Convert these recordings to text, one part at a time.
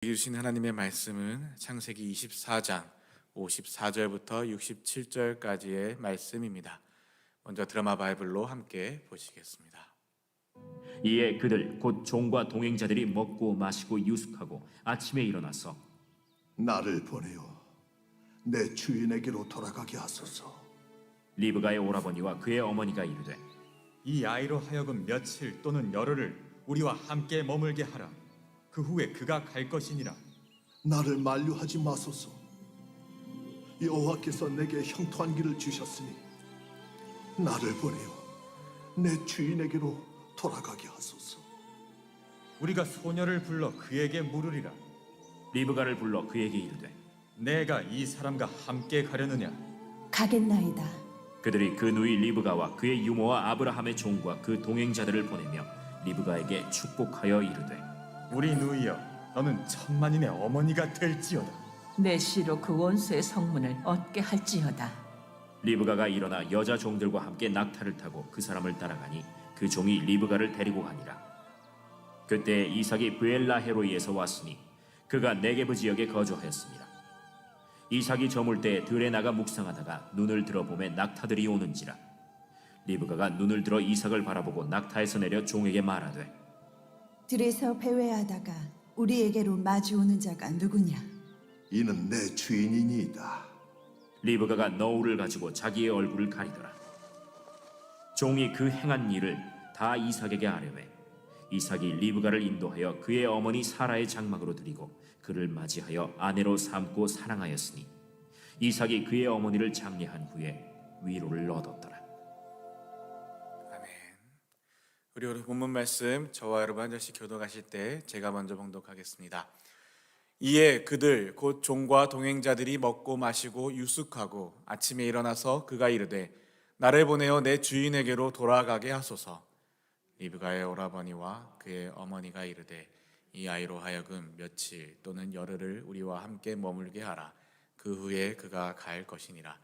주신 하나님의 말씀은 창세기 24장 54절부터 67절까지의 말씀입니다. 먼저 드라마 바이블로 함께 보시겠습니다. 이에 그들 곧 종과 동행자들이 먹고 마시고 유숙하고 아침에 일어나서 나를 보내어 내 주인에게로 돌아가게 하소서. 리브가의 오라버니와 그의 어머니가 이르되 이 아이로 하여금 며칠 또는 열흘을 우리와 함께 머물게 하라. 그 후에 그가 갈 것이니라. 나를 만류하지 마소서. 여호와께서 내게 형통한 길을 주셨으니 나를 보내어 내 주인에게로 돌아가게 하소서. 우리가 소녀를 불러 그에게 물으리라. 리브가를 불러 그에게 이르되 내가 이 사람과 함께 가려느냐? 가겠나이다. 그들이 그 누이 리브가와 그의 유모와 아브라함의 종과 그 동행자들을 보내며 리브가에게 축복하여 이르되 우리 누이여, 너는 천만인의 어머니가 될지어다. 내 씨로 그 원수의 성문을 얻게 할지어다. 리브가가 일어나 여자 종들과 함께 낙타를 타고 그 사람을 따라가니 그 종이 리브가를 데리고 가니라. 그때 이삭이 브엘라헤로이에서 왔으니 그가 네게브 지역에 거주하였습니다. 이삭이 저물 때에 들에 나가 묵상하다가 눈을 들어보매 낙타들이 오는지라. 리브가가 눈을 들어 이삭을 바라보고 낙타에서 내려 종에게 말하되 들에서 배회하다가 우리에게로 마주오는 자가 누구냐? 이는 내 주인이니이다. 리브가가 너울을 가지고 자기의 얼굴을 가리더라. 종이 그 행한 일을 다 이삭에게 아뢰매 이삭이 리브가를 인도하여 그의 어머니 사라의 장막으로 드리고 그를 맞이하여 아내로 삼고 사랑하였으니 이삭이 그의 어머니를 장례한 후에 위로를 얻었더라. 우리 오늘 본문 말씀 저와 여러분 한 절씩 교독하실 때 제가 먼저 봉독하겠습니다. 이에 그들 곧 종과 동행자들이 먹고 마시고 유숙하고 아침에 일어나서 그가 이르되 나를 보내어 내 주인에게로 돌아가게 하소서. 리브가의 오라버니와 그의 어머니가 이르되 이 아이로 하여금 며칠 또는 열흘을 우리와 함께 머물게 하라. 그 후에 그가 갈 것이니라.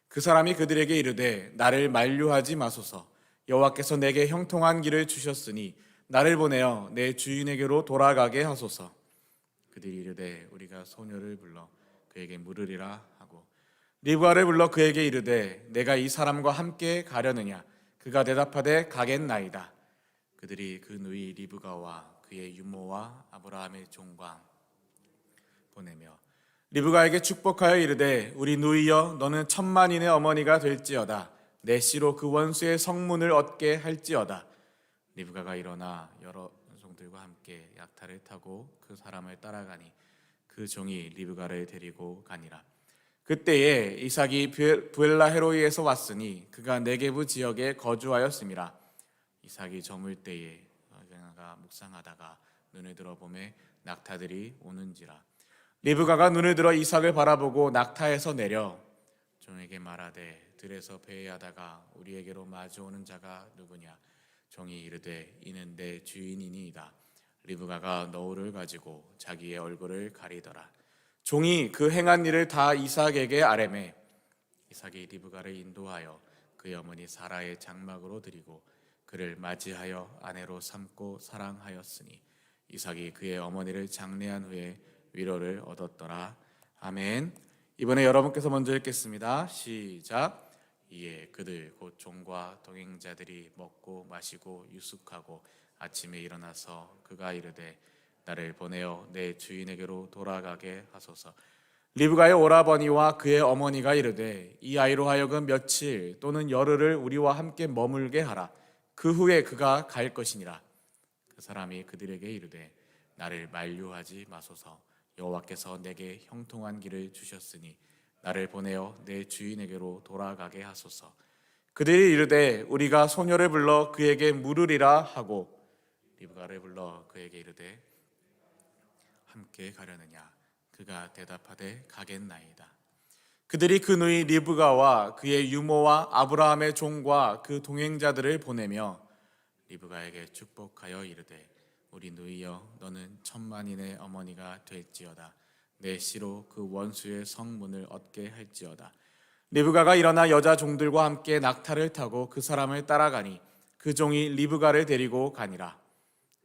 그 사람이 그들에게 이르되 나를 만류하지 마소서. 여호와께서 내게 형통한 길을 주셨으니 나를 보내어 내 주인에게로 돌아가게 하소서. 그들이 이르되 우리가 소녀를 불러 그에게 물으리라 하고 리브가를 불러 그에게 이르되 내가 이 사람과 함께 가려느냐? 그가 대답하되 가겠나이다. 그들이 그 누이 리브가와 그의 유모와 아브라함의 종과 보내며 리브가에게 축복하여 이르되 우리 누이여 너는 천만인의 어머니가 될지어다. 내 씨로 그 원수의 성문을 얻게 할지어다. 리브가가 일어나 여러 종들과 함께 약타를 타고 그 사람을 따라가니 그 종이 리브가를 데리고 가니라. 그때에 이삭이 브엘라헤로이에서 왔으니 그가 네게브 지역에 거주하였음이라. 이삭이 저물 때에 그가 묵상하다가 눈을 들어보매 낙타들이 오는지라. 리브가가 눈을 들어 이삭을 바라보고 낙타에서 내려 종에게 말하되 들에서 배회하다가 우리에게로 마주오는 자가 누구냐? 종이 이르되 이는 내 주인이니이다. 리브가가 너울을 가지고 자기의 얼굴을 가리더라. 종이 그 행한 일을 다 이삭에게 아뢰매 이삭이 리브가를 인도하여 그의 어머니 사라의 장막으로 드리고 그를 맞이하여 아내로 삼고 사랑하였으니 이삭이 그의 어머니를 장례한 후에 위로를 얻었더라. 아멘. 이번에 여러분께서 먼저 읽겠습니다. 시작. 이에 그들 곧 종과 동행자들이 먹고 마시고 유숙하고 아침에 일어나서 그가 이르되 나를 보내어 내 주인에게로 돌아가게 하소서. 리브가의 오라버니와 그의 어머니가 이르되 이 아이로 하여금 며칠 또는 열흘을 우리와 함께 머물게 하라. 그 후에 그가 갈 것이니라. 그 사람이 그들에게 이르되 나를 만류하지 마소서. 여호와께서 내게 형통한 길을 주셨으니 나를 보내어 내 주인에게로 돌아가게 하소서. 그들이 이르되 우리가 소녀를 불러 그에게 물으리라 하고 리브가를 불러 그에게 이르되 함께 가려느냐? 그가 대답하되 가겠나이다. 그들이 그 누이 리브가와 그의 유모와 아브라함의 종과 그 동행자들을 보내며 리브가에게 축복하여 이르되 우리 누이여 너는 천만인의 어머니가 될지어다. 내 씨로 그 원수의 성문을 얻게 할지어다. 리브가가 일어나 여자 종들과 함께 낙타를 타고 그 사람을 따라가니 그 종이 리브가를 데리고 가니라.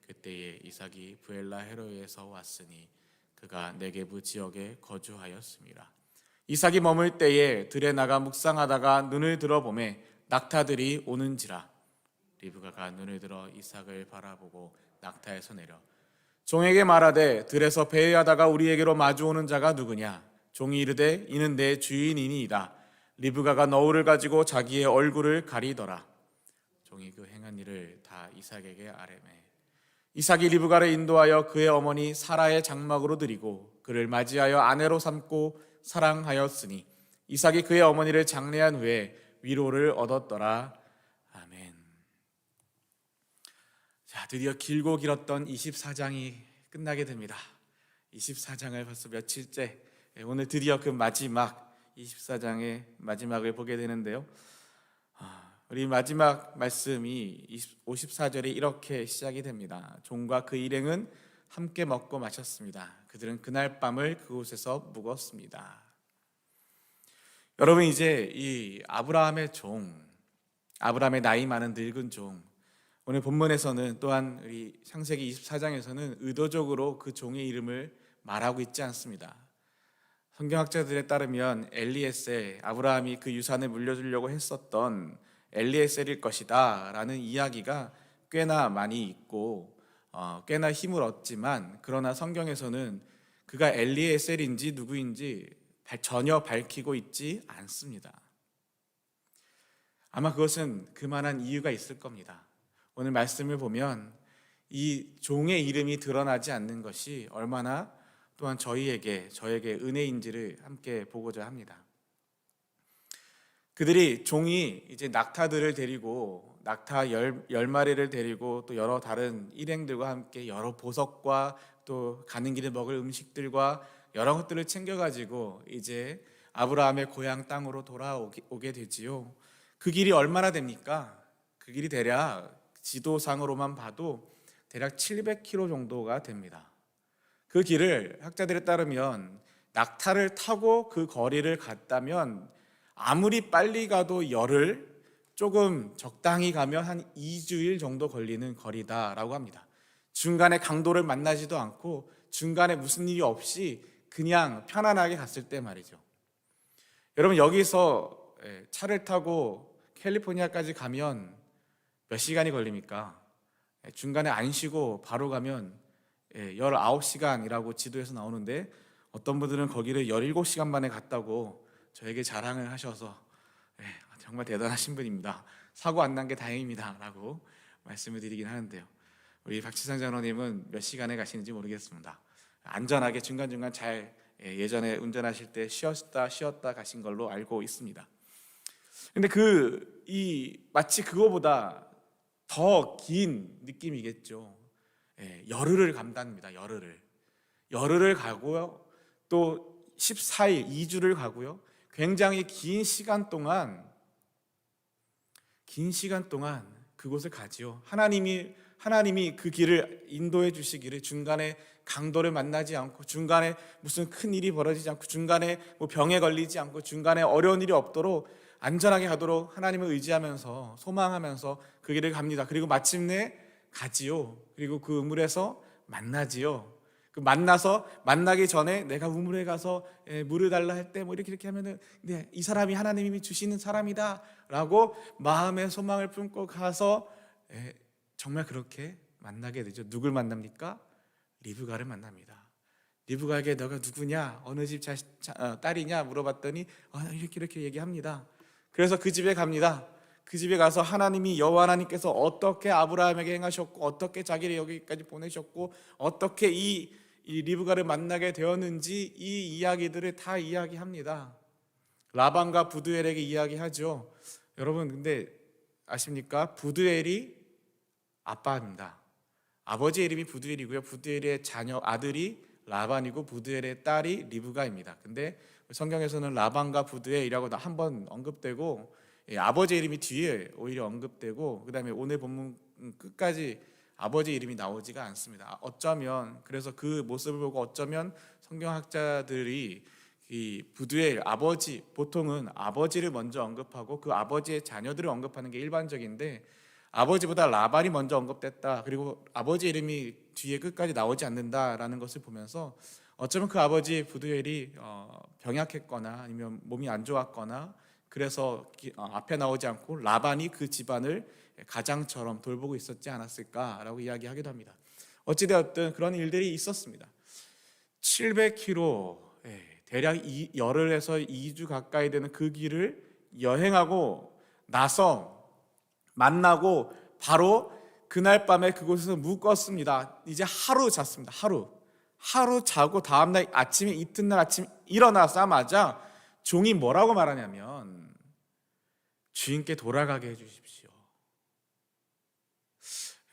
그때에 이삭이 브엘라헤로이에서 왔으니 그가 네게부 지역에 거주하였습니다. 이삭이 머물 때에 들에 나가 묵상하다가 눈을 들어 보매 낙타들이 오는지라. 리브가가 눈을 들어 이삭을 바라보고 낙타에서 내려 종에게 말하되 들에서 배회하다가 우리에게로 마주오는 자가 누구냐? 종이 이르되 이는 내 주인이니이다. 리브가가 너울을 가지고 자기의 얼굴을 가리더라. 종이 그 행한 일을 다 이삭에게 아뢰매 이삭이 리브가를 인도하여 그의 어머니 사라의 장막으로 들이고 그를 맞이하여 아내로 삼고 사랑하였으니 이삭이 그의 어머니를 장례한 후에 위로를 얻었더라. 아멘. 자, 드디어 길고 길었던 24장이 끝나게 됩니다. 24장을 벌써 며칠째, 오늘 드디어 그 마지막 24장의 마지막을 보게 되는데요. 우리 마지막 말씀이 54절에 이렇게 시작이 됩니다. 종과 그 일행은 함께 먹고 마셨습니다. 그들은 그날 밤을 그곳에서 묵었습니다. 여러분, 이제 이 아브라함의 종, 아브라함의 나이 많은 늙은 종, 오늘 본문에서는 또한 우리 창세기 24장에서는 의도적으로 그 종의 이름을 말하고 있지 않습니다. 성경학자들에 따르면 엘리에셀, 아브라함이 그 유산을 물려주려고 했었던 엘리에셀일 것이다 라는 이야기가 꽤나 많이 있고 꽤나 힘을 얻지만, 그러나 성경에서는 그가 엘리에셀인지 누구인지 전혀 밝히고 있지 않습니다. 아마 그것은 그만한 이유가 있을 겁니다. 오늘 말씀을 보면 이 종의 이름이 드러나지 않는 것이 얼마나 또한 저에게 은혜인지를 함께 보고자 합니다. 그들이 종이 이제 낙타들을 데리고 낙타 10마리를 데리고 또 여러 다른 일행들과 함께 여러 보석과 또 가는 길에 먹을 음식들과 여러 것들을 챙겨가지고 이제 아브라함의 고향 땅으로 돌아오게 되지요. 그 길이 얼마나 됩니까? 그 길이 대략 지도상으로만 봐도 대략 700km 정도가 됩니다. 그 길을 학자들에 따르면 낙타를 타고 그 거리를 갔다면 아무리 빨리 가도 열흘, 조금 적당히 가면 한 2주일 정도 걸리는 거리다라고 합니다. 중간에 강도를 만나지도 않고 중간에 무슨 일이 없이 그냥 편안하게 갔을 때 말이죠. 여러분, 여기서 차를 타고 캘리포니아까지 가면 몇 시간이 걸립니까? 중간에 안 쉬고 바로 가면 19시간이라고 지도에서 나오는데 어떤 분들은 거기를 17시간 만에 갔다고 저에게 자랑을 하셔서 정말 대단하신 분입니다. 사고 안 난 게 다행입니다 라고 말씀을 드리긴 하는데요. 우리 박지상 장로님은 몇 시간에 가시는지 모르겠습니다. 안전하게 중간중간 잘 예전에 운전하실 때 쉬었다 가신 걸로 알고 있습니다. 근데 마치 그거보다 더 긴 느낌이겠죠. 열흘을 간답니다. 열흘을 가고요. 또 14일, 2주를 가고요. 굉장히 긴 시간 동안 그곳을 가지요. 하나님이 그 길을 인도해 주시기를 중간에 강도를 만나지 않고 중간에 무슨 큰 일이 벌어지지 않고 중간에 뭐 병에 걸리지 않고 중간에 어려운 일이 없도록 안전하게 가도록 하나님을 의지하면서 소망하면서 그 길을 갑니다. 그리고 마침내 가지요. 그리고 그 우물에서 만나지요. 그 만나기 전에 내가 우물에 가서 물을 달라 할 때 뭐 이렇게 하면은 이 사람이 하나님이 주시는 사람이다라고 마음의 소망을 품고 가서 정말 그렇게 만나게 되죠. 누굴 만납니까? 리브가를 만납니다. 리브가에게 너가 누구냐? 어느 집 딸이냐? 물어봤더니 이렇게 얘기합니다. 그래서 그 집에 갑니다. 그 집에 가서 하나님이 여호와 하나님께서 어떻게 아브라함에게 행하셨고 어떻게 자기를 여기까지 보내셨고 어떻게 이 리브가를 만나게 되었는지 이 이야기들을 다 이야기합니다. 라반과 부두엘에게 이야기하죠. 여러분 근데 아십니까? 부두엘이 아빠입니다. 아버지의 이름이 부두엘이고요. 부두엘의 아들이 라반이고 부두엘의 딸이 리브가입니다. 근데 성경에서는 라반과 부두엘이라고 한 번 언급되고 아버지 이름이 뒤에 오히려 언급되고 그다음에 오늘 본문 끝까지 아버지 이름이 나오지가 않습니다. 어쩌면 그래서 그 모습을 보고 어쩌면 성경학자들이 이 부두엘 아버지, 보통은 아버지를 먼저 언급하고 그 아버지의 자녀들을 언급하는 게 일반적인데 아버지보다 라반이 먼저 언급됐다. 그리고 아버지 이름이 뒤에 끝까지 나오지 않는다라는 것을 보면서 어쩌면 그 아버지 부두엘이 병약했거나 아니면 몸이 안 좋았거나 그래서 앞에 나오지 않고 라반이 그 집안을 가장처럼 돌보고 있었지 않았을까라고 이야기하기도 합니다. 어찌되었든 그런 일들이 있었습니다. 700km, 대략 열흘에서 2주 가까이 되는 그 길을 여행하고 나서 만나고 바로 그날 밤에 그곳에서 묵었습니다. 이제 하루 잤습니다. 하루 자고 다음날 아침에 이튿날 아침 일어나자마자 종이 뭐라고 말하냐면 주인께 돌아가게 해주십시오.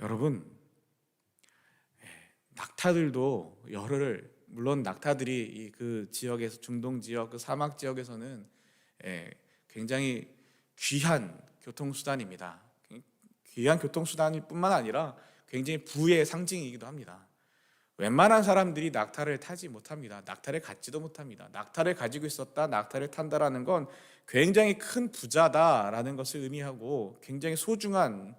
여러분, 낙타들도 열흘을, 물론 낙타들이 그 지역에서, 중동 지역, 그 사막 지역에서는 굉장히 귀한 교통수단입니다. 귀한 교통수단일 뿐만 아니라 굉장히 부의 상징이기도 합니다. 웬만한 사람들이 낙타를 타지 못합니다. 낙타를 갖지도 못합니다. 낙타를 가지고 있었다, 낙타를 탄다라는 건 굉장히 큰 부자다라는 것을 의미하고 굉장히 소중한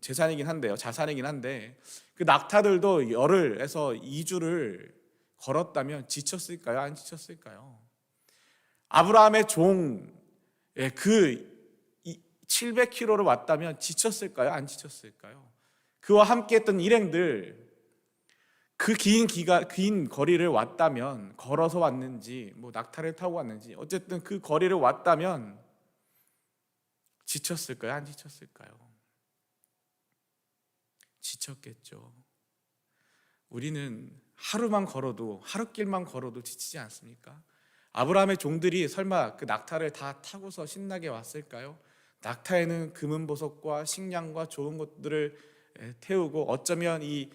자산이긴 한데 그 낙타들도 열흘에서 2주를 걸었다면 지쳤을까요? 안 지쳤을까요? 아브라함의 종, 그 700km를 왔다면 지쳤을까요? 안 지쳤을까요? 그와 함께했던 일행들, 그 긴 거리를 왔다면, 걸어서 왔는지 뭐 낙타를 타고 왔는지 어쨌든 그 거리를 왔다면 지쳤을까요? 안 지쳤을까요? 지쳤겠죠. 우리는 하루만 걸어도, 하루길만 걸어도 지치지 않습니까? 아브라함의 종들이 설마 그 낙타를 다 타고서 신나게 왔을까요? 낙타에는 금은 보석과 식량과 좋은 것들을 태우고 어쩌면 이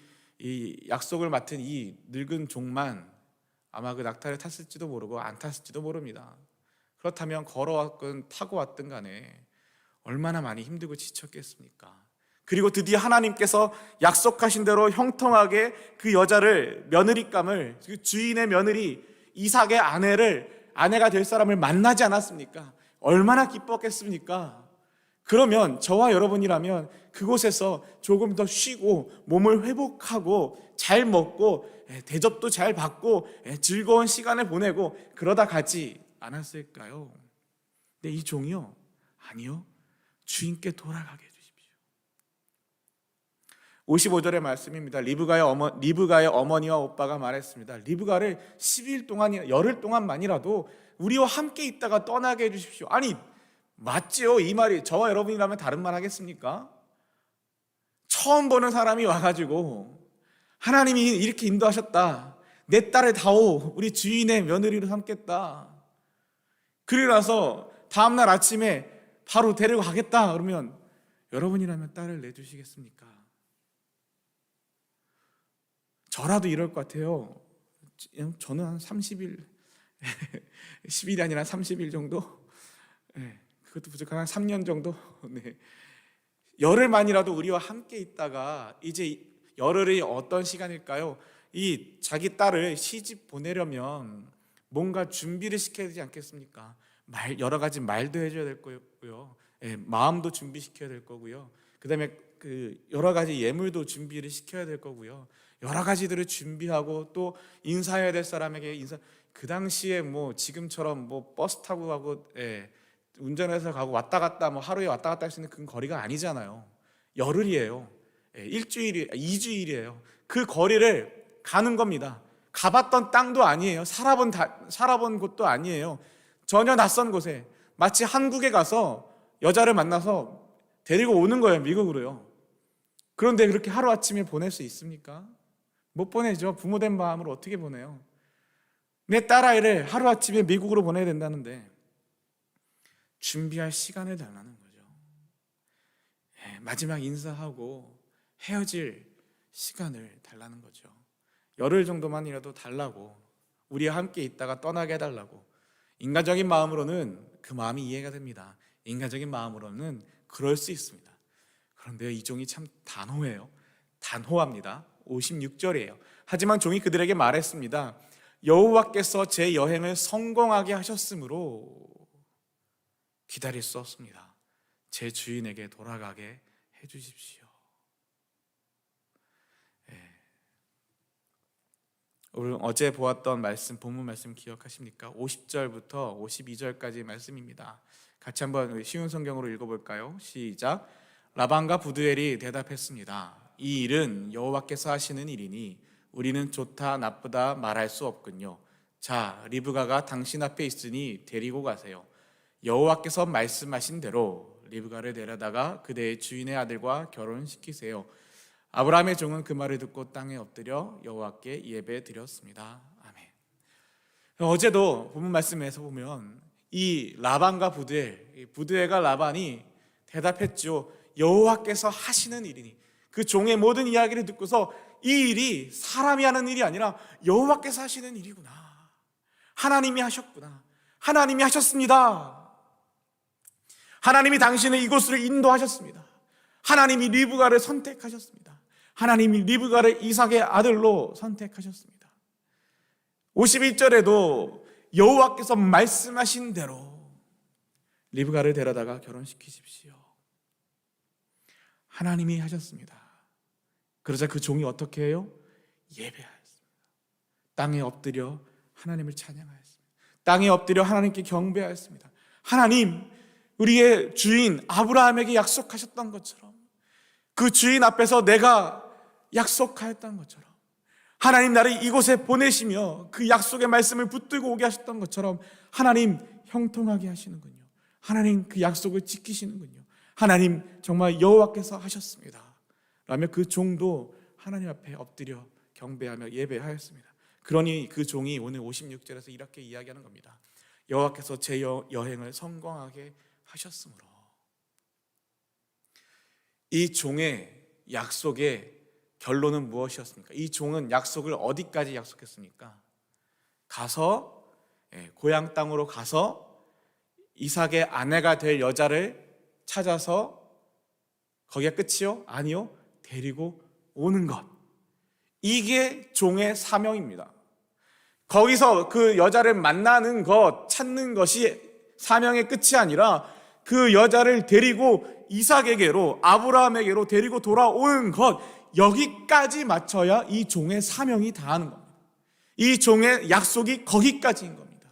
약속을 맡은 이 늙은 종만 아마 그 낙타를 탔을지도 모르고 안 탔을지도 모릅니다. 그렇다면 걸어왔건 타고 왔든 간에 얼마나 많이 힘들고 지쳤겠습니까? 그리고 드디어 하나님께서 약속하신 대로 형통하게 그 여자를, 며느리감을, 그 주인의 며느리 이삭의 아내가 될 사람을 만나지 않았습니까? 얼마나 기뻤겠습니까? 그러면 저와 여러분이라면 그곳에서 조금 더 쉬고 몸을 회복하고 잘 먹고 대접도 잘 받고 즐거운 시간을 보내고 그러다 가지 않았을까요? 근데 이 종이요, 아니요, 주인께 돌아가게 해주십시오. 55절의 말씀입니다. 리브가의 어머니와 오빠가 말했습니다. 리브가를 10일 동안이나 열흘 동안만이라도 우리와 함께 있다가 떠나게 해주십시오. 아니, 맞지요? 이 말이 저와 여러분이라면 다른 말 하겠습니까? 처음 보는 사람이 와가지고 하나님이 이렇게 인도하셨다, 내 딸을 다오, 우리 주인의 며느리로 삼겠다, 그리고 나서 다음날 아침에 바로 데리고 가겠다 그러면 여러분이라면 딸을 내주시겠습니까? 저라도 이럴 것 같아요. 저는 한 30일 10일이 아니라 30일 정도, 그것도 부족한 한 3년 정도, 열흘만이라도 우리와 함께 있다가, 이제 열흘이 어떤 시간일까요? 이 자기 딸을 시집 보내려면 뭔가 준비를 시켜야 되지 않겠습니까? 여러 가지 말도 해줘야 될 거고요, 마음도 준비시켜야 될 거고요, 그 다음에 그 여러 가지 예물도 준비를 시켜야 될 거고요, 여러 가지들을 준비하고 또 인사해야 될 사람에게 그 당시에 뭐 지금처럼 뭐 버스 타고 가고 운전해서 가고 왔다 갔다 뭐 하루에 왔다 갔다 할 수 있는 그 거리가 아니잖아요. 열흘이에요. 일주일이 2주일이에요. 그 거리를 가는 겁니다. 가봤던 땅도 아니에요. 살아본 곳도 아니에요. 전혀 낯선 곳에, 마치 한국에 가서 여자를 만나서 데리고 오는 거예요, 미국으로요. 그런데 그렇게 하루아침에 보낼 수 있습니까? 못 보내죠. 부모된 마음으로 어떻게 보내요? 내 딸아이를 하루아침에 미국으로 보내야 된다는데 준비할 시간을 달라는 거죠. 마지막 인사하고 헤어질 시간을 달라는 거죠. 열흘 정도만이라도 달라고, 우리와 함께 있다가 떠나게 해달라고. 인간적인 마음으로는 그 마음이 이해가 됩니다. 인간적인 마음으로는 그럴 수 있습니다. 그런데 이 종이 참 단호해요. 단호합니다. 56절이에요. 하지만 종이 그들에게 말했습니다. 여호와께서 제 여행을 성공하게 하셨으므로 기다릴 수 없습니다. 제 주인에게 돌아가게 해주십시오. 오늘 어제 보았던 말씀, 본문 말씀 기억하십니까? 50절부터 52절까지 말씀입니다. 같이 한번 쉬운 성경으로 읽어볼까요? 시작. 라반과 부두엘이 대답했습니다. 이 일은 여호와께서 하시는 일이니 우리는 좋다 나쁘다 말할 수 없군요. 자, 리브가가 당신 앞에 있으니 데리고 가세요. 여호와께서 말씀하신 대로 리브가를 데려다가 그대의 주인의 아들과 결혼시키세요. 아브라함의 종은 그 말을 듣고 땅에 엎드려 여호와께 예배 드렸습니다. 아멘. 어제도 본문 말씀에서 보면 이 라반과 부두엘과 라반이 대답했죠. 여호와께서 하시는 일이니, 그 종의 모든 이야기를 듣고서 이 일이 사람이 하는 일이 아니라 여호와께서 하시는 일이구나. 하나님이 하셨구나. 하나님이 하셨습니다. 하나님이 당신을 이곳으로 인도하셨습니다. 하나님이 리브가를 선택하셨습니다. 하나님이 리브가를 이삭의 아들로 선택하셨습니다. 51절에도 여호와께서 말씀하신 대로 리브가를 데려다가 결혼시키십시오. 하나님이 하셨습니다. 그러자 그 종이 어떻게 해요? 예배하였습니다. 땅에 엎드려 하나님을 찬양하였습니다. 땅에 엎드려 하나님께 경배하였습니다. 하나님, 우리의 주인 아브라함에게 약속하셨던 것처럼, 그 주인 앞에서 내가 약속하였던 것처럼, 하나님 나를 이곳에 보내시며 그 약속의 말씀을 붙들고 오게 하셨던 것처럼 하나님 형통하게 하시는군요. 하나님 그 약속을 지키시는군요. 하나님 정말 여호와께서 하셨습니다. 라며 그 종도 하나님 앞에 엎드려 경배하며 예배하였습니다. 그러니 그 종이 오늘 56절에서 이렇게 이야기하는 겁니다. 여호와께서 제 여행을 성공하게 하셨으므로. 이 종의 약속의 결론은 무엇이었습니까? 이 종은 약속을 어디까지 약속했습니까? 가서 고향 땅으로 가서 이삭의 아내가 될 여자를 찾아서, 거기가 끝이요? 아니요. 데리고 오는 것. 이게 종의 사명입니다. 거기서 그 여자를 만나는 것, 찾는 것이 사명의 끝이 아니라 그 여자를 데리고 이삭에게로, 아브라함에게로 데리고 돌아오는 것, 여기까지 맞춰야 이 종의 사명이 다하는 겁니다. 이 종의 약속이 거기까지인 겁니다.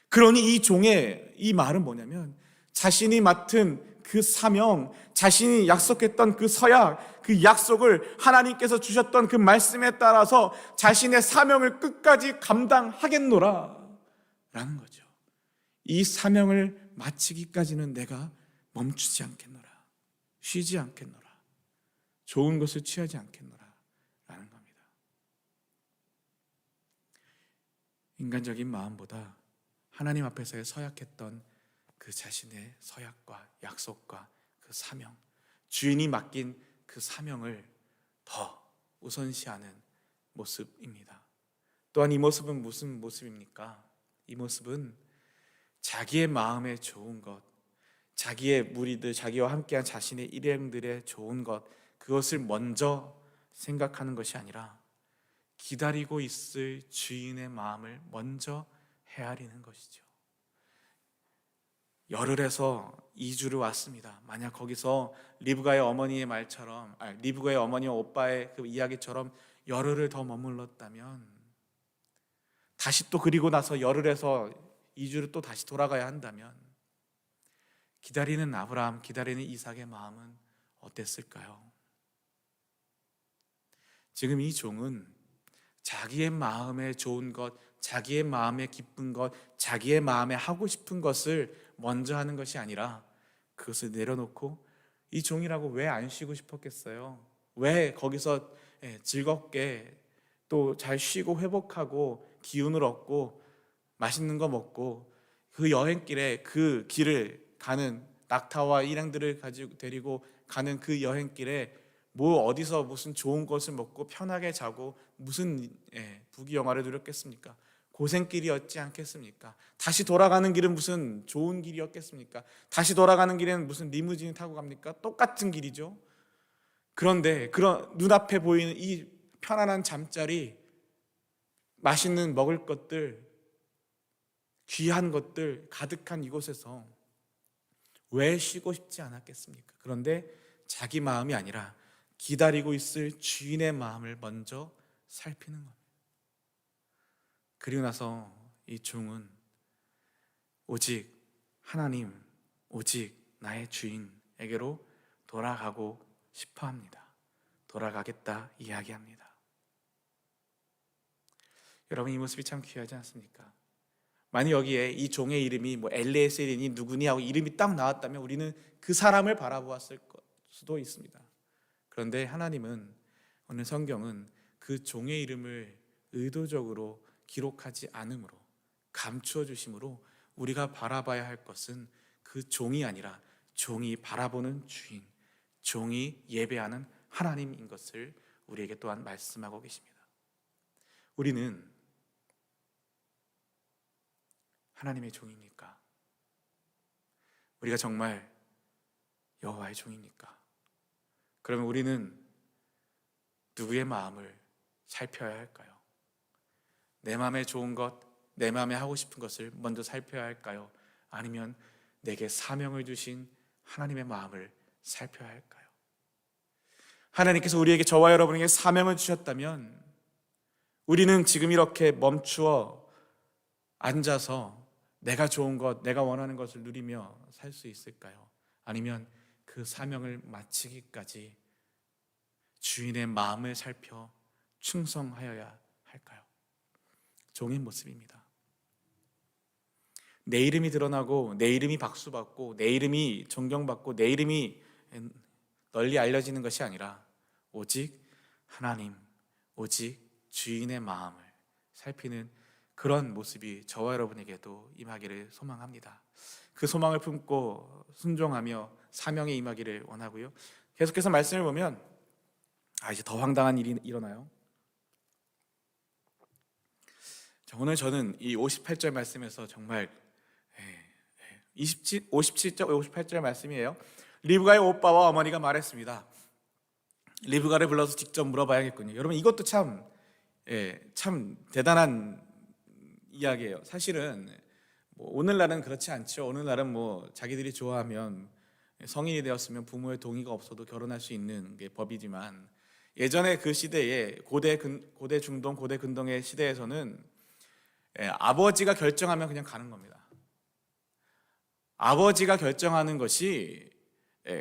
그러니 이 종의 이 말은 뭐냐면, 자신이 맡은 그 사명, 자신이 약속했던 그 서약, 그 약속을 하나님께서 주셨던 그 말씀에 따라서 자신의 사명을 끝까지 감당하겠노라 라는 거죠. 이 사명을 마치기까지는 내가 멈추지 않겠노라, 쉬지 않겠노라, 좋은 것을 취하지 않겠노라 라는 겁니다. 인간적인 마음보다 하나님 앞에서의 서약했던 그 자신의 서약과 약속과 그 사명, 주인이 맡긴 그 사명을 더 우선시하는 모습입니다. 또한 이 모습은 무슨 모습입니까? 이 모습은 자기의 마음에 좋은 것, 자기의 무리들, 자기와 함께한 자신의 일행들의 좋은 것, 그것을 먼저 생각하는 것이 아니라 기다리고 있을 주인의 마음을 먼저 헤아리는 것이죠. 열흘에서 2주를 왔습니다. 만약 거기서 리브가의 어머니의 말처럼, 리브가의 어머니와 오빠의 그 이야기처럼 열흘을 더 머물렀다면, 다시 또 그리고 나서 열흘에서 2주를 또 다시 돌아가야 한다면, 기다리는 아브라함, 기다리는 이삭의 마음은 어땠을까요? 지금 이 종은 자기의 마음에 좋은 것, 자기의 마음에 기쁜 것, 자기의 마음에 하고 싶은 것을 먼저 하는 것이 아니라 그것을 내려놓고, 이 종이라고 왜 안 쉬고 싶었겠어요? 왜 거기서 즐겁게 또 잘 쉬고 회복하고 기운을 얻고 맛있는 거 먹고, 그 여행길에 그 길을 가는 낙타와 일행들을 가지고 데리고 가는 그 여행길에 뭐 어디서 무슨 좋은 것을 먹고 편하게 자고 무슨 부귀영화를 누렸겠습니까? 고생길이었지 않겠습니까? 다시 돌아가는 길은 무슨 좋은 길이었겠습니까? 다시 돌아가는 길에는 무슨 리무진 타고 갑니까? 똑같은 길이죠. 그런데 그런 눈앞에 보이는 이 편안한 잠자리, 맛있는 먹을 것들, 귀한 것들 가득한 이곳에서 왜 쉬고 싶지 않았겠습니까? 그런데 자기 마음이 아니라 기다리고 있을 주인의 마음을 먼저 살피는 겁니다. 그리고 나서 이 종은 오직 하나님, 오직 나의 주인에게로 돌아가고 싶어 합니다. 돌아가겠다 이야기합니다. 여러분, 이 모습이 참 귀하지 않습니까? 만약 여기에 이 종의 이름이 뭐 엘리에셀이니 누구니 하고 이름이 딱 나왔다면 우리는 그 사람을 바라보았을 수도 있습니다. 그런데 하나님은, 오늘 성경은 그 종의 이름을 의도적으로 기록하지 않으므로, 감추어 주심으로 우리가 바라봐야 할 것은 그 종이 아니라 종이 바라보는 주인, 종이 예배하는 하나님인 것을 우리에게 또한 말씀하고 계십니다. 우리는 하나님의 종입니까? 우리가 정말 여호와의 종입니까? 그러면 우리는 누구의 마음을 살펴야 할까요? 내 마음에 좋은 것, 내 마음에 하고 싶은 것을 먼저 살펴야 할까요? 아니면 내게 사명을 주신 하나님의 마음을 살펴야 할까요? 하나님께서 우리에게, 저와 여러분에게 사명을 주셨다면 우리는 지금 이렇게 멈추어 앉아서 내가 좋은 것, 내가 원하는 것을 누리며 살 수 있을까요? 아니면 그 사명을 마치기까지 주인의 마음을 살펴 충성하여야 할까요? 종의 모습입니다. 내 이름이 드러나고, 내 이름이 박수받고, 내 이름이 존경받고, 내 이름이 널리 알려지는 것이 아니라 오직 하나님, 오직 주인의 마음을 살피는 그런 모습이 저와 여러분에게도 임하기를 소망합니다. 그 소망을 품고 순종하며 사명에 임하기를 원하고요. 계속해서 말씀을 보면 이제 더 황당한 일이 일어나요. 오늘 저는 이 58절 말씀에서 정말 57절, 58절 말씀이에요. 리브가의 오빠와 어머니가 말했습니다. 리브가를 불러서 직접 물어봐야겠군요. 여러분, 이것도 참 대단한 이야기예요. 사실은 오늘날은 그렇지 않죠. 오늘날은 자기들이 좋아하면 성인이 되었으면 부모의 동의가 없어도 결혼할 수 있는 게 법이지만, 예전에 그 시대에 고대 중동, 고대 근동의 시대에서는 아버지가 결정하면 그냥 가는 겁니다. 아버지가 결정하는 것이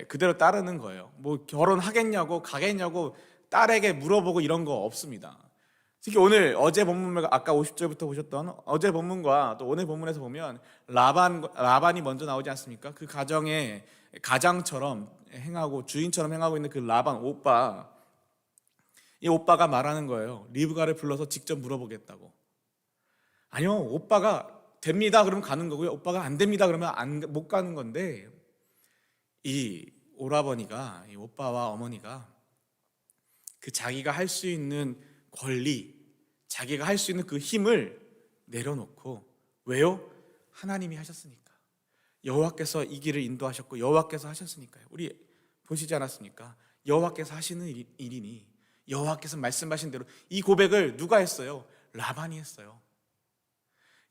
그대로 따르는 거예요. 결혼하겠냐고 가겠냐고 딸에게 물어보고 이런 거 없습니다. 특히 어제 본문, 아까 50절부터 보셨던 어제 본문과 또 오늘 본문에서 보면 라반이 먼저 나오지 않습니까? 그 가정의 가장처럼 행하고 주인처럼 행하고 있는 그 라반 오빠, 이 오빠가 말하는 거예요. 리브가를 불러서 직접 물어보겠다고. 아니요, 오빠가 됩니다 그러면 가는 거고요, 오빠가 안 됩니다 그러면 못 가는 건데, 이 오라버니가, 이 오빠와 어머니가 그 자기가 할 수 있는 권리, 자기가 할 수 있는 그 힘을 내려놓고, 왜요? 하나님이 하셨으니까, 여호와께서 이 길을 인도하셨고 여호와께서 하셨으니까요. 우리 보시지 않았습니까? 여호와께서 하시는 일이니 여호와께서 말씀하신 대로, 이 고백을 누가 했어요? 라반이 했어요.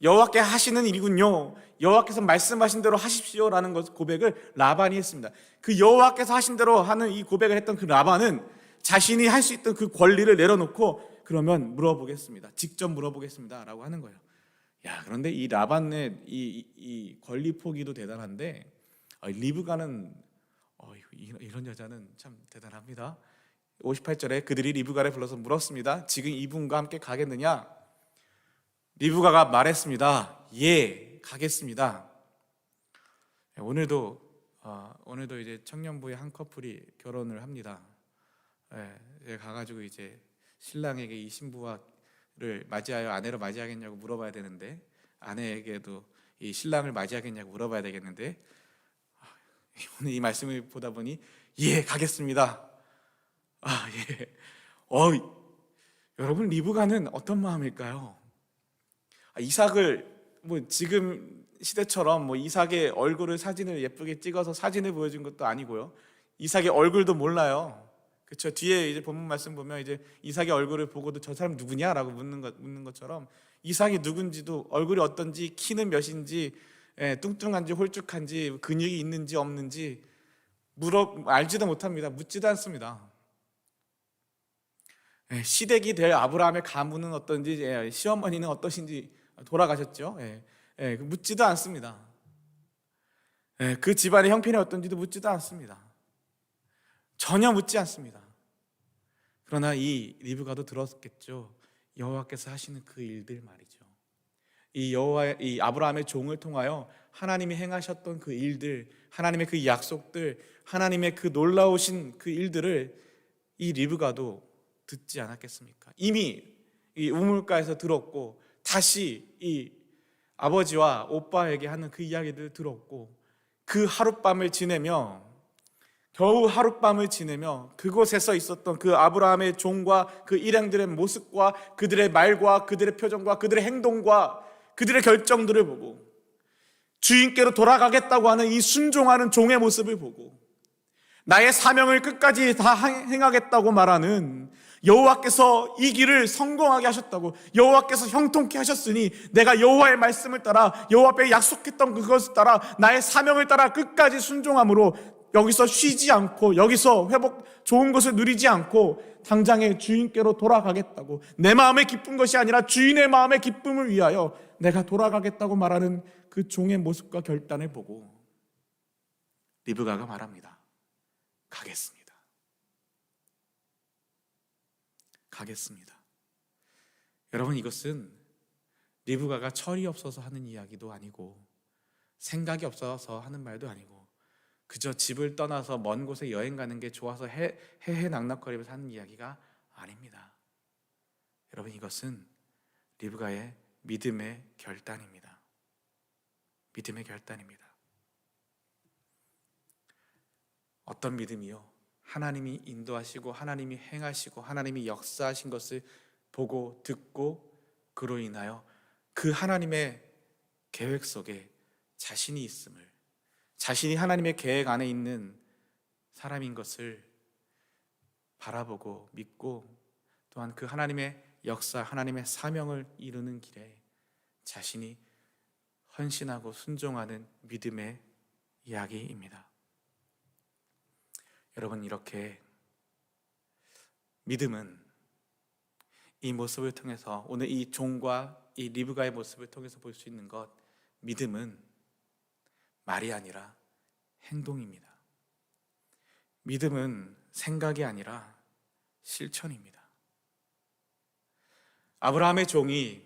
여호와께 하시는 일이군요, 여호와께서 말씀하신 대로 하십시오라는 고백을 라반이 했습니다. 그 여호와께서 하신 대로 하는 이 고백을 했던 그 라반은 자신이 할 수 있던 그 권리를 내려놓고, 그러면 물어보겠습니다, 직접 물어보겠습니다 라고 하는 거예요. 그런데 이 라반의 이 권리 포기도 대단한데, 리브가는 이런 여자는 참 대단합니다. 58절에 그들이 리브가를 불러서 물었습니다. 지금 이분과 함께 가겠느냐? 리브가가 말했습니다. 예, 가겠습니다. 오늘도 이제 청년부의 한 커플이 결혼을 합니다. 가가지고 이제 신랑에게 이 신부를 맞이하여 아내로 맞이하겠냐고 물어봐야 되는데, 아내에게도 이 신랑을 맞이하겠냐고 물어봐야 되겠는데, 오늘 이 말씀을 보다 보니 예, 가겠습니다. 예. 여러분, 리브가는 어떤 마음일까요? 이삭을 지금 시대처럼 이삭의 얼굴을 사진을 예쁘게 찍어서 사진을 보여준 것도 아니고요, 이삭의 얼굴도 몰라요. 그렇죠? 뒤에 이제 본문 말씀 보면 이제 이삭의 얼굴을 보고도 저 사람 누구냐라고 묻는 것처럼, 이삭이 누군지도, 얼굴이 어떤지, 키는 몇인지, 뚱뚱한지 홀쭉한지, 근육이 있는지 없는지 알지도 못합니다. 묻지도 않습니다. 시댁이 될 아브라함의 가문은 어떤지, 시어머니는 어떠신지 돌아가셨죠. 묻지도 않습니다. 그 집안의 형편이 어떤지도 묻지도 않습니다. 전혀 묻지 않습니다. 그러나 이 리브가도 들었겠죠. 여호와께서 하시는 그 일들 말이죠. 이 아브라함의 종을 통하여 하나님이 행하셨던 그 일들, 하나님의 그 약속들, 하나님의 그 놀라우신 그 일들을 이 리브가도 듣지 않았겠습니까? 이미 이 우물가에서 들었고, 다시 이 아버지와 오빠에게 하는 그 이야기들을 들었고, 그 하룻밤을 지내며, 겨우 하룻밤을 지내며 그곳에서 있었던 그 아브라함의 종과 그 일행들의 모습과 그들의 말과 그들의 표정과 그들의 행동과 그들의 결정들을 보고, 주인께로 돌아가겠다고 하는 이 순종하는 종의 모습을 보고, 나의 사명을 끝까지 다 행하겠다고 말하는 여호와께서 이 길을 성공하게 하셨다고, 여호와께서 형통케 하셨으니 내가 여호와의 말씀을 따라, 여호와 앞에 약속했던 그것을 따라, 나의 사명을 따라 끝까지 순종함으로 여기서 쉬지 않고, 여기서 좋은 것을 누리지 않고 당장의 주인께로 돌아가겠다고, 내 마음의 기쁜 것이 아니라 주인의 마음의 기쁨을 위하여 내가 돌아가겠다고 말하는 그 종의 모습과 결단을 보고 리브가가 말합니다. 가겠습니다. 가겠습니다. 여러분, 이것은 리브가가 철이 없어서 하는 이야기도 아니고 생각이 없어서 하는 말도 아니고 그저 집을 떠나서 먼 곳에 여행 가는 게 좋아서 해해 낙낙거리면서 하는 이야기가 아닙니다. 여러분, 이것은 리브가의 믿음의 결단입니다. 믿음의 결단입니다. 어떤 믿음이요? 하나님이 인도하시고 하나님이 행하시고 하나님이 역사하신 것을 보고 듣고 그로 인하여 그 하나님의 계획 속에 자신이 있음을, 자신이 하나님의 계획 안에 있는 사람인 것을 바라보고 믿고, 또한 그 하나님의 역사, 하나님의 사명을 이루는 길에 자신이 헌신하고 순종하는 믿음의 이야기입니다. 여러분, 이렇게 믿음은 이 모습을 통해서, 오늘 이 종과 이 리브가의 모습을 통해서 볼 수 있는 것, 믿음은 말이 아니라 행동입니다. 믿음은 생각이 아니라 실천입니다. 아브라함의 종이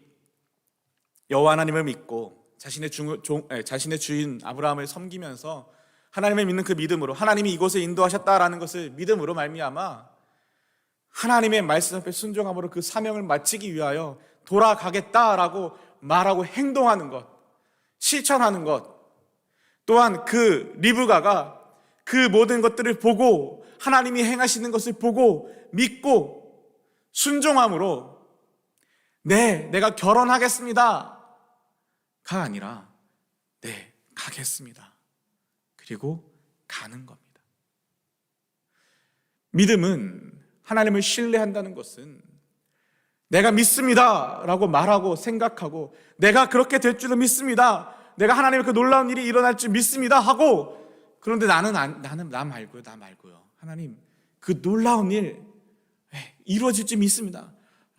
여호와 하나님을 믿고 자신의 주인 아브라함을 섬기면서 하나님을 믿는 그 믿음으로, 하나님이 이곳에 인도하셨다라는 것을 믿음으로 말미암아 하나님의 말씀 앞에 순종함으로 그 사명을 마치기 위하여 돌아가겠다라고 말하고 행동하는 것, 실천하는 것, 또한 그 리브가가 그 모든 것들을 보고 하나님이 행하시는 것을 보고 믿고 순종함으로 내가 결혼하겠습니다가 아니라 가겠습니다. 그리고 가는 겁니다. 믿음은 하나님을 신뢰한다는 것은 내가 믿습니다 라고 말하고 생각하고, 내가 그렇게 될 줄로 믿습니다, 내가 하나님의 그 놀라운 일이 일어날 줄 믿습니다 하고, 그런데 나는 나 말고요 하나님, 그 놀라운 일 이루어질 줄 믿습니다.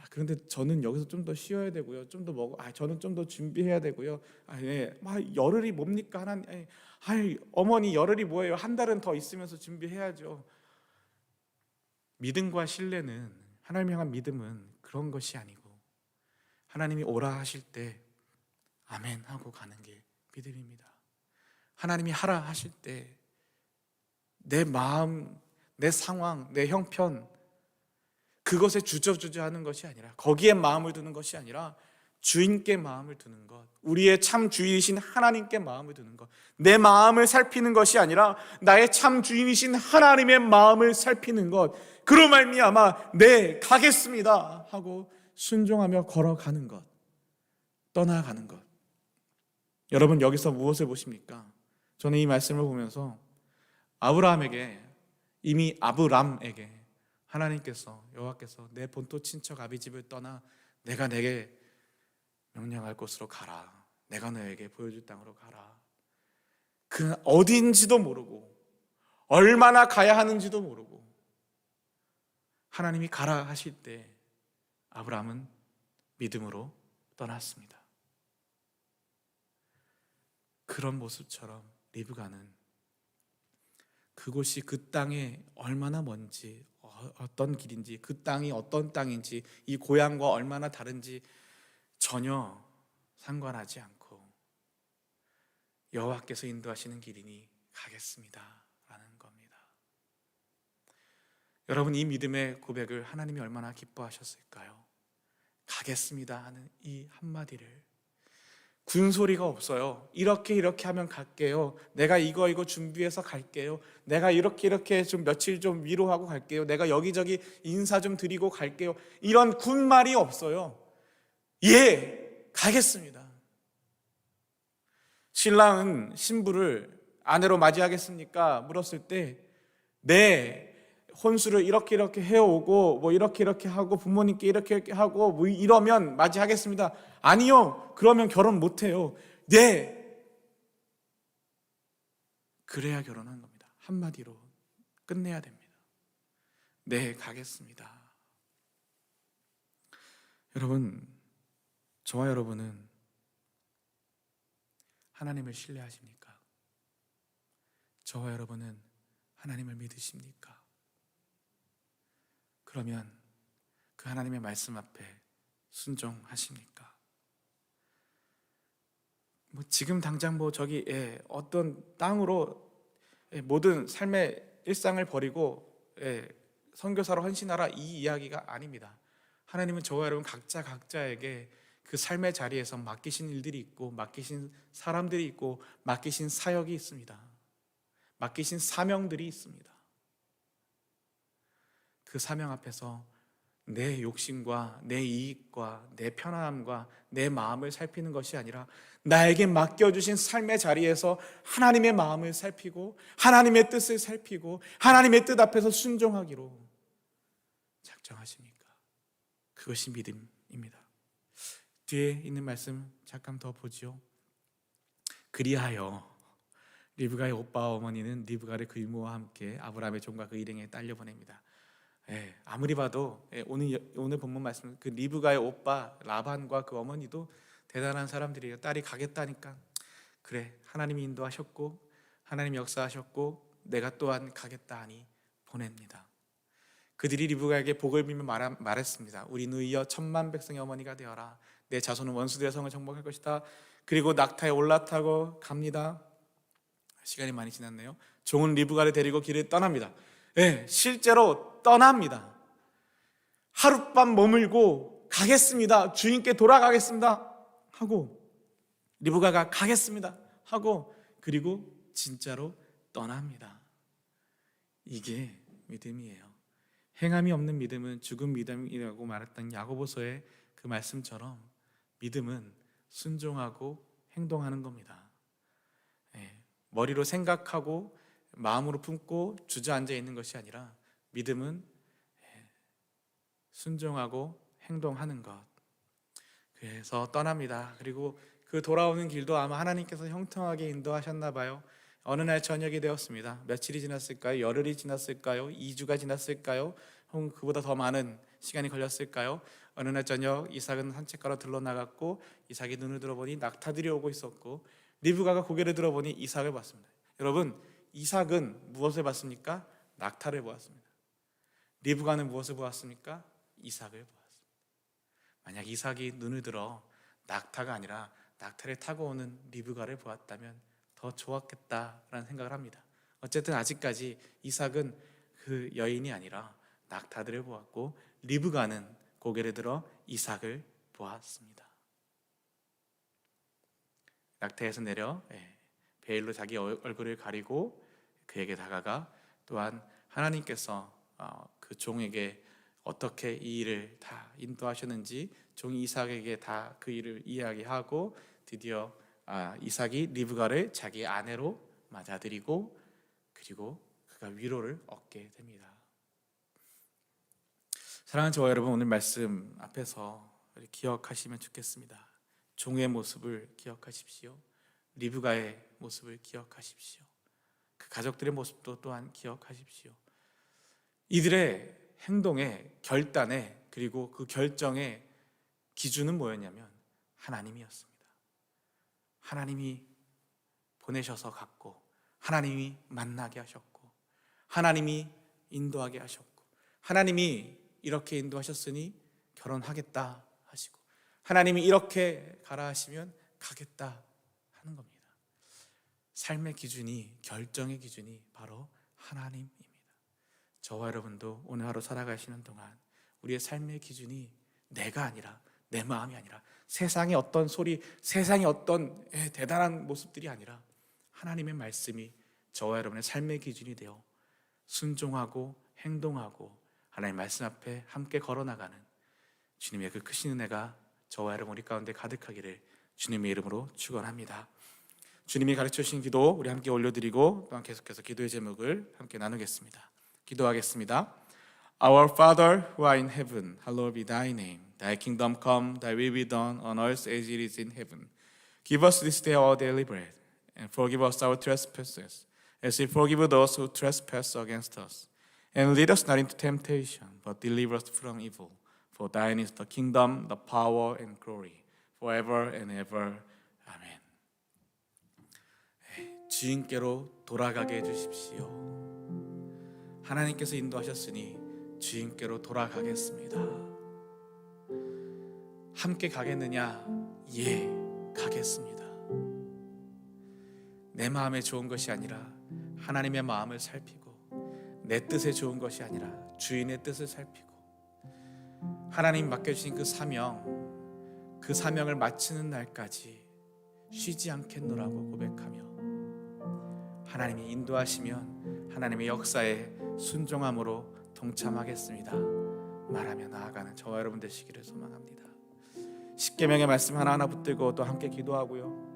그런데 저는 여기서 좀 더 쉬어야 되고요, 좀 더 저는 좀 더 준비해야 되고요. 열흘이 뭡니까 하나님? 어머니, 열흘이 뭐예요? 한 달은 더 있으면서 준비해야죠. 믿음과 신뢰는, 하나님 향한 믿음은 그런 것이 아니고, 하나님이 오라 하실 때 아멘 하고 가는 게 믿음입니다. 하나님이 하라 하실 때 내 마음, 내 상황, 내 형편, 그것에 주저주저하는 것이 아니라, 거기에 마음을 두는 것이 아니라 주인께 마음을 두는 것, 우리의 참 주인이신 하나님께 마음을 두는 것, 내 마음을 살피는 것이 아니라 나의 참 주인이신 하나님의 마음을 살피는 것, 그로 말미암아 가겠습니다 하고 순종하며 걸어가는 것, 떠나가는 것. 여러분, 여기서 무엇을 보십니까? 저는 이 말씀을 보면서 이미 아브람에게 하나님께서, 여호와께서 내 본토 친척 아비집을 떠나 내가 내게 명령할 곳으로 가라, 내가 너에게 보여줄 땅으로 가라, 그 어디인지도 모르고 얼마나 가야 하는지도 모르고 하나님이 가라 하실 때 아브라함은 믿음으로 떠났습니다. 그런 모습처럼 리브가는 그곳이 그 땅에 얼마나 먼지, 어떤 길인지, 그 땅이 어떤 땅인지, 이 고향과 얼마나 다른지 전혀 상관하지 않고 여호와께서 인도하시는 길이니 가겠습니다 라는 겁니다. 여러분, 이 믿음의 고백을 하나님이 얼마나 기뻐하셨을까요? 가겠습니다 하는 이 한마디를, 군소리가 없어요. 이렇게 하면 갈게요. 내가 이거 준비해서 갈게요. 내가 이렇게 좀 며칠 좀 위로하고 갈게요. 내가 여기저기 인사 좀 드리고 갈게요. 이런 군말이 없어요. 예, 가겠습니다. 신랑은 신부를 아내로 맞이하겠습니까? 물었을 때, 네, 혼수를 이렇게 해오고 뭐 이렇게 하고 부모님께 이렇게 하고 뭐 이러면 맞이하겠습니다. 아니요, 그러면 결혼 못해요. 네, 그래야 결혼한 겁니다. 한마디로 끝내야 됩니다. 네, 가겠습니다. 여러분, 저와 여러분은 하나님을 신뢰하십니까? 저와 여러분은 하나님을 믿으십니까? 그러면 그 하나님의 말씀 앞에 순종하십니까? 뭐 지금 당장 뭐 저기 어떤 땅으로 모든 삶의 일상을 버리고 선교사로 헌신하라, 이 이야기가 아닙니다. 하나님은 저와 여러분 각자에게 그 삶의 자리에서 맡기신 일들이 있고, 맡기신 사람들이 있고, 맡기신 사역이 있습니다. 맡기신 사명들이 있습니다. 그 사명 앞에서 내 욕심과 내 이익과 내 편안함과 내 마음을 살피는 것이 아니라 나에게 맡겨주신 삶의 자리에서 하나님의 마음을 살피고 하나님의 뜻을 살피고 하나님의 뜻 앞에서 순종하기로 작정하십니까? 그것이 믿음입니다. 뒤에 있는 말씀 잠깐 더 보지요. 그리하여 리브가의 오빠와 어머니는 리브가를 그 이모와 함께 아브라함의 종과 그 일행에 딸려 보냅니다. 아무리 봐도 오늘 본문 말씀, 그 리브가의 오빠 라반과 그 어머니도 대단한 사람들이에요. 딸이 가겠다니까, 그래, 하나님이 인도하셨고 하나님이 역사하셨고 내가 또한 가겠다 하니 보냅니다. 그들이 리브가에게 복을 빌며 말했습니다. 우리 누이여 천만 백성의 어머니가 되어라. 내 자손은 원수들의 성을 정복할 것이다. 그리고 낙타에 올라타고 갑니다. 시간이 많이 지났네요. 종은 리브가를 데리고 길을 떠납니다. 실제로 떠납니다. 하룻밤 머물고 가겠습니다, 주인께 돌아가겠습니다 하고, 리브가가 가겠습니다 하고, 그리고 진짜로 떠납니다. 이게 믿음이에요. 행함이 없는 믿음은 죽은 믿음이라고 말했던 야고보서의 그 말씀처럼 믿음은 순종하고 행동하는 겁니다. 머리로 생각하고 마음으로 품고 주저앉아 있는 것이 아니라 믿음은 순종하고 행동하는 것. 그래서 떠납니다. 그리고 그 돌아오는 길도 아마 하나님께서 형통하게 인도하셨나 봐요. 어느 날 저녁이 되었습니다. 며칠이 지났을까요? 열흘이 지났을까요? 2주가 지났을까요? 혹은 그보다 더 많은 시간이 걸렸을까요? 어느 날 저녁 이삭은 산책하러 들러나갔고, 이삭이 눈을 들어보니 낙타들이 오고 있었고, 리브가가 고개를 들어보니 이삭을 봤습니다. 여러분, 이삭은 무엇을 봤습니까? 낙타를 보았습니다. 리브가는 무엇을 보았습니까? 이삭을 보았습니다. 만약 이삭이 눈을 들어 낙타가 아니라 낙타를 타고 오는 리브가를 보았다면 더 좋았겠다라는 생각을 합니다. 어쨌든 아직까지 이삭은 그 여인이 아니라 낙타들을 보았고, 리브가는 고개를 들어 이삭을 보았습니다. 낙타에서 내려 베일로 자기 얼굴을 가리고 그에게 다가가, 또한 하나님께서 그 종에게 어떻게 이 일을 다 인도하셨는지 종이 이삭에게 다 그 일을 이야기하고, 드디어 이삭이 리브가를 자기 아내로 맞아들이고, 그리고 그가 위로를 얻게 됩니다. 사랑하는 저와 여러분, 오늘 말씀 앞에서 기억하시면 좋겠습니다. 종의 모습을 기억하십시오. 리브가의 모습을 기억하십시오. 그 가족들의 모습도 또한 기억하십시오. 이들의 행동에, 결단에 그리고 그 결정의 기준은 뭐였냐면 하나님이었습니다. 하나님이 보내셔서 갔고, 하나님이 만나게 하셨고, 하나님이 인도하게 하셨고, 하나님이 이렇게 인도하셨으니 결혼하겠다 하시고, 하나님이 이렇게 가라 하시면 가겠다 하는 겁니다. 삶의 기준이, 결정의 기준이 바로 하나님입니다. 저와 여러분도 오늘 하루 살아가시는 동안 우리의 삶의 기준이 내가 아니라, 내 마음이 아니라, 세상의 어떤 소리, 세상의 어떤 대단한 모습들이 아니라 하나님의 말씀이 저와 여러분의 삶의 기준이 되어 순종하고 행동하고 하나님 말씀 앞에 함께 걸어나가는 주님의 그 크신 은혜가 저와 여러분 우리 가운데 가득하기를 주님의 이름으로 축원합니다. 주님이 가르쳐 주신 기도 우리 함께 올려드리고 또한 계속해서 기도의 제목을 함께 나누겠습니다. 기도하겠습니다. Our Father who art in heaven, hallowed be thy name. Thy kingdom come, thy will be done on earth as it is in heaven. Give us this day our daily bread, and forgive us our trespasses, as we forgive those who trespass against us. And lead us not into temptation, but deliver us from evil. For thine is the kingdom, the power, and glory, forever and ever. 아멘. 주인께로 돌아가게 해주십시오. 하나님께서 인도하셨으니 주인께로 돌아가겠습니다. 함께 가겠느냐? 예, 가겠습니다. 내 마음에 좋은 것이 아니라 하나님의 마음을 살피고, 내 뜻에 좋은 것이 아니라 주인의 뜻을 살피고, 하나님 맡겨주신 그 사명을 마치는 날까지 쉬지 않겠노라고 고백하며, 하나님이 인도하시면 하나님의 역사에 순종함으로 동참하겠습니다 말하며 나아가는 저와 여러분 되시기를 소망합니다. 십계명의 말씀 하나하나 붙들고 또 함께 기도하고요,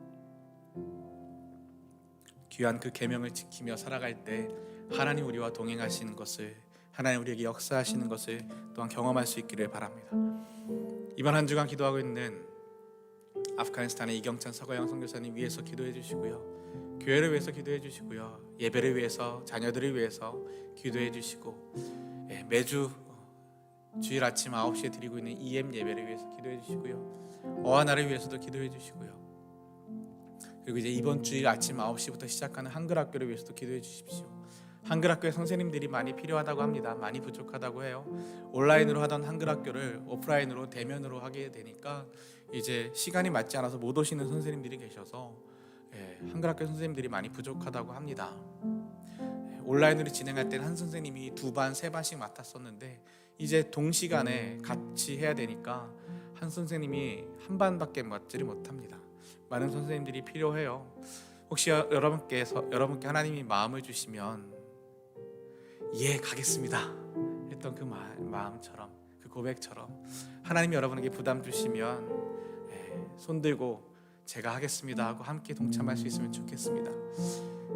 귀한 그 계명을 지키며 살아갈 때 하나님 우리와 동행하시는 것을, 하나님 우리에게 역사하시는 것을 또한 경험할 수 있기를 바랍니다. 이번 한 주간 기도하고 있는 아프가니스탄의 이경찬 서가영 선교사님 위해서 기도해 주시고요, 교회를 위해서 기도해 주시고요, 예배를 위해서, 자녀들을 위해서 기도해 주시고, 매주 주일 아침 9시에 드리고 있는 EM 예배를 위해서 기도해 주시고요, 어하나를 위해서도 기도해 주시고요, 그리고 이제 이번 주일 아침 9시부터 시작하는 한글학교를 위해서도 기도해 주십시오. 한글학교의 선생님들이 많이 필요하다고 합니다. 많이 부족하다고 해요. 온라인으로 하던 한글학교를 오프라인으로, 대면으로 하게 되니까 이제 시간이 맞지 않아서 못 오시는 선생님들이 계셔서 한글학교 선생님들이 많이 부족하다고 합니다. 온라인으로 진행할 때는 한 선생님이 2반, 3반씩 맡았었는데 이제 동시간에 같이 해야 되니까 한 선생님이 한 반밖에 맡지를 못합니다. 많은 선생님들이 필요해요. 혹시 여러분께 하나님이 마음을 주시면 예, 가겠습니다 했던 그 마음처럼, 그 고백처럼 하나님이 여러분에게 부담 주시면 손들고 제가 하겠습니다 하고 함께 동참할 수 있으면 좋겠습니다.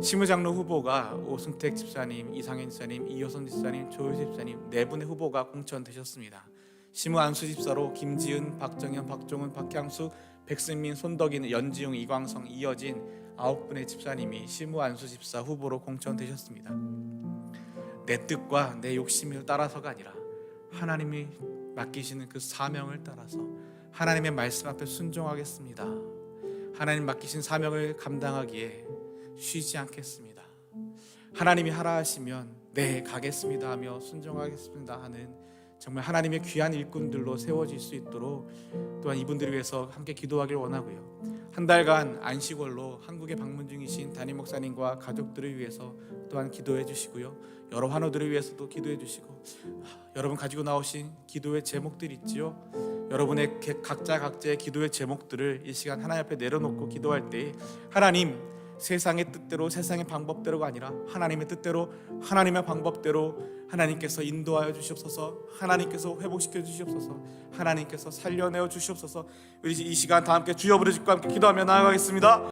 시무장로 후보가 오승택 집사님, 이상현 집사님, 이효선 집사님, 조효 집사님 4분의 후보가 공천되셨습니다. 시무 안수 집사로 김지은, 박정현, 박종훈, 박향수, 백승민, 손덕인, 연지용, 이광성, 이여진 9분의 집사님이 시무 안수 집사 후보로 공천되셨습니다. 내 뜻과 내 욕심을 따라서가 아니라 하나님이 맡기시는 그 사명을 따라서 하나님의 말씀 앞에 순종하겠습니다. 하나님 맡기신 사명을 감당하기에 쉬지 않겠습니다. 하나님이 하라 하시면 네, 가겠습니다 하며 순종하겠습니다 하는 정말 하나님의 귀한 일꾼들로 세워질 수 있도록 또한 이분들을 위해서 함께 기도하길 원하고요, 한 달간 안식월로 한국에 방문 중이신 담임 목사님과 가족들을 위해서 또한 기도해 주시고요, 여러 환우들을 위해서도 기도해 주시고, 여러분 가지고 나오신 기도의 제목들 있지요, 여러분의 각자의 기도의 제목들을 이 시간 하나님 앞에 내려놓고 기도할 때 하나님, 세상의 뜻대로, 세상의 방법대로가 아니라 하나님의 뜻대로, 하나님의 방법대로 하나님께서 인도하여 주시옵소서, 하나님께서 회복시켜 주시옵소서, 하나님께서 살려내어 주시옵소서. 우리 이 시간 다 함께 주여 부르짖고 함께 기도하며 나아가겠습니다.